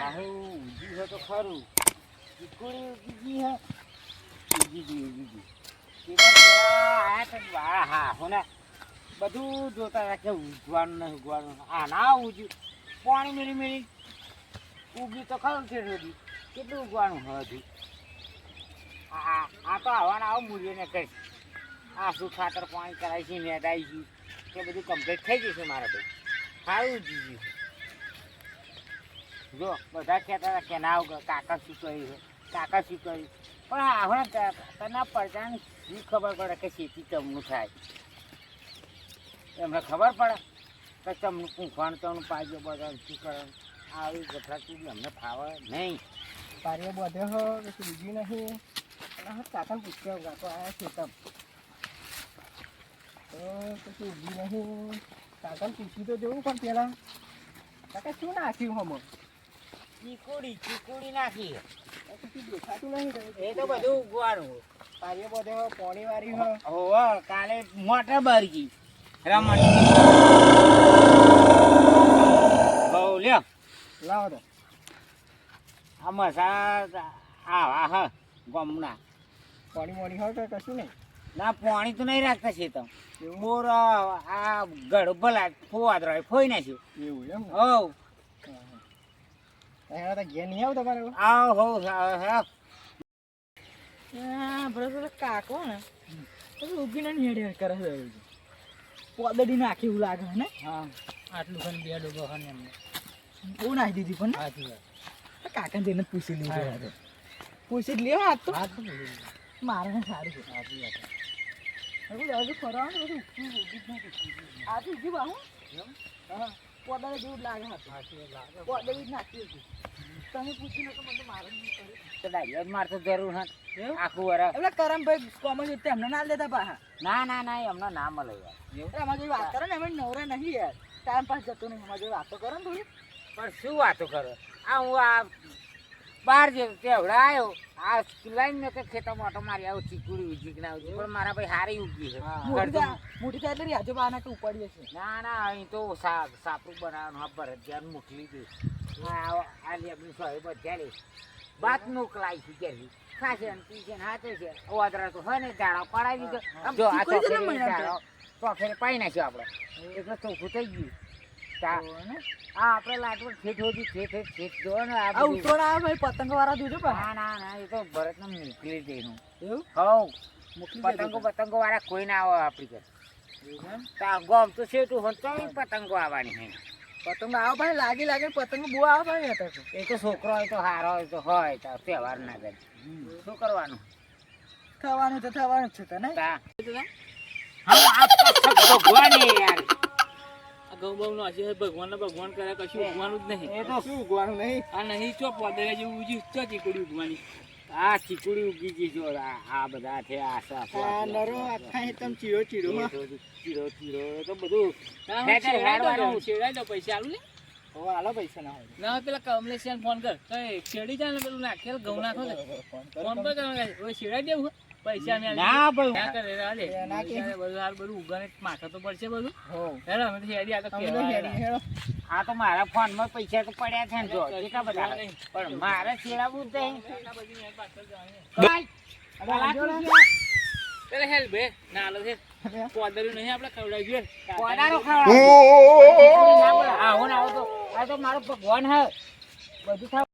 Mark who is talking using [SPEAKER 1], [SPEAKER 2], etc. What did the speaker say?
[SPEAKER 1] આહુ ઊંઘી હે તો ખરું ચીકુડી ઊંઘી હે ઊંઘી આયા તો હા હોને બધું જોતા રાખે ઊંઘવાનું નહીં ઊંઘવાનું આ ના ઊંઘ્યું પાણી મેળી મેળી ઊંઘી તો ખરું છે રોજી કેટલું ઊંઘવાનું હતું આ તો આવવાના આવું મૂલ્ય ને કઈ આ શું ખાતર પાણી કરાય છે મેદાય છે તે બધું કમ્પ્લીટ થઈ જશે મારે ભાઈ સારું ઊંઘી જો બધા કહેતા હતા કે ના કાકા શું કર્યું કાકા શું કર્યું પણ આવડા તને પડતાની શું ખબર પડે કે ખેતી ચમનું થાય એમને ખબર પડે કે ચમનું પૂંખવાનું ચમનું પાજો બધા શું કરે આવી ગફરાતી અમને ફાવે નહીં
[SPEAKER 2] પારે બધે હો કશું બીજું નહીં અને કાકા પૂછ્યા કાકો આવ્યા છે તમ તો કશું ઊભી નહીં કાકાને પૂછ્યું તો જોવું પણ પેલા કાકા શું નાખ્યું હમ
[SPEAKER 1] ચીકુડી નાખી
[SPEAKER 2] કશું દેખાતું નહીં
[SPEAKER 1] એ તો બધું ઉગવાનું
[SPEAKER 2] પારે બધે હો પોણી વાળી હો
[SPEAKER 1] હોવે કાલે મોટર બરગી રમણ બહુ લ્યો
[SPEAKER 2] લાવો તો
[SPEAKER 1] આ મસાલા આવા હ ગમના
[SPEAKER 2] પોણી મોણી હોય કે કશું નહીં
[SPEAKER 1] ના પાણી તો નહીં રાખતા છે તો બોર આ ગળો ભલા ફોવાદ રહ્યો ફોઈ નાખ્યું
[SPEAKER 2] એવું એમ
[SPEAKER 1] હોવ
[SPEAKER 2] એના તો ઘેર નહીં આવ તમારે
[SPEAKER 1] આવ હો
[SPEAKER 2] બરોબર કાકો ને ઊભી ને હેડ કરે છે પોદડી નાખી એવું લાગે ને
[SPEAKER 1] હા આટલું ખાને બે ડોબો ખાને એમને
[SPEAKER 2] બહુ નાખી દીધી પણ
[SPEAKER 1] સાચી વાત
[SPEAKER 2] કાકાને તેને પૂછી લીધું પૂછી જ લ્યો હાથ તો મારે સારું છે
[SPEAKER 1] સાચી વાત
[SPEAKER 2] હજુ ફરવાનું બધું આ તો ઉભી બાહુ હા પોદડી જેવું લાગે હતું પોદડી જ નાખી હતી તમે પૂછી લો તો મને મારે
[SPEAKER 1] તો ડાયરેક્ટ માર તો જરૂર હા આખું વરસ
[SPEAKER 2] એટલે કરમભાઈ કોમન જોતે એમને ના લેતા પાહા
[SPEAKER 1] ના એમનો ના મળે યાર
[SPEAKER 2] અમારે જોઈ વાત કરો ને અમે નવરા નહીં યાર ટાઈમ પાસ જતો નહીં અમારે જોઈ વાતો કરો ને થોડી
[SPEAKER 1] પણ શું વાતો કરો આ હું આ બહાર જે તેવડા આવ્યો આ લાઈને કે ખેતરમાં ઓટો મારી આવું ચીકુડી ઉજી ના ઉજી પણ મારા ભાઈ હારી ઉગી છે
[SPEAKER 2] મોટી થાય એટલે રાજુ બાના કે ઉપાડીએ છે
[SPEAKER 1] ના અહીં તો સાપરું બનાવવાનું હા ભરત મોકલી દે આ લેબની સોય બધા લે બાત મોકલાય છે ક્યાંથી ખાશે ને પીશે ને હાથે છે ઓદરા તો હોય ને દાડા પડાવી દીધો જો આ તો ફેર પાઈ નાખ્યો આપણે એટલે ચોખ્ખું થઈ ગયું હા આપણે લાટવડ ઠેઠ હોતી ઠેઠ જો ને
[SPEAKER 2] આ ઉતોડા આવે ભાઈ પતંગ વાળા જોજો પણ
[SPEAKER 1] ના એ તો ભરતને મોકલી દેનું
[SPEAKER 2] એવું
[SPEAKER 1] હવ પતંગો વાળા કોઈ ના આવે આપણી ઘર ગોમ તો શેઠું હોય તો પતંગો આવવાની હે
[SPEAKER 2] પતંગ આવો ભાઈ લાગે પતંગ બહુ આવે ભાઈ હતા
[SPEAKER 1] એ તો છોકરો હોય તો હારો હોય તો હોય તો તહેવાર ના કરે શું કરવાનું
[SPEAKER 2] થવાનું તો થવાનું જ છે તને
[SPEAKER 1] ભગવાન યાર
[SPEAKER 3] ભગવાન કરે કશું ઉગવાનું જ નહીં
[SPEAKER 1] એ તો
[SPEAKER 2] શું ઉગવાનું નહીં
[SPEAKER 3] આ નહીં ચો પોદરે જેવું ઉજી ચો ચીકડી ઉગવાની
[SPEAKER 1] આ ચીકુડી ઉગી ગઈ જો આ બધા છે
[SPEAKER 2] આ નરો આખા તમ ચીરો
[SPEAKER 1] ચીરો એ તો બધું
[SPEAKER 3] છેડાઈ દો પૈસા આલું ને
[SPEAKER 2] હો આલો પૈસા ના હોય
[SPEAKER 3] ના પેલા કમલેશિયાને ફોન કર છેડી જાય ને પેલું નાખેલ ઘઉં નાખો ને ફોન પર કરવા છેડાઈ દેવું પૈસા મેં
[SPEAKER 1] ના ભાઈ
[SPEAKER 3] ના કરે હાલે બધું હાલ બધું ઉગાને માથા તો પડશે બધું
[SPEAKER 2] હો
[SPEAKER 3] હેલો અમે તો હેડી આ તો
[SPEAKER 1] આ તો મારા ફોન માં પૈસા તો પડ્યા છે ને જો કેટલા બધા પણ મારે છેડાવું જ નહીં
[SPEAKER 3] પેલા હેલ બે ના આલો છે પોદર્યું નહીં આપણે ખવડાવી જોઈએ
[SPEAKER 1] પોદારો ખાવા આવો તો આ તો મારો ભગવાન હે બધું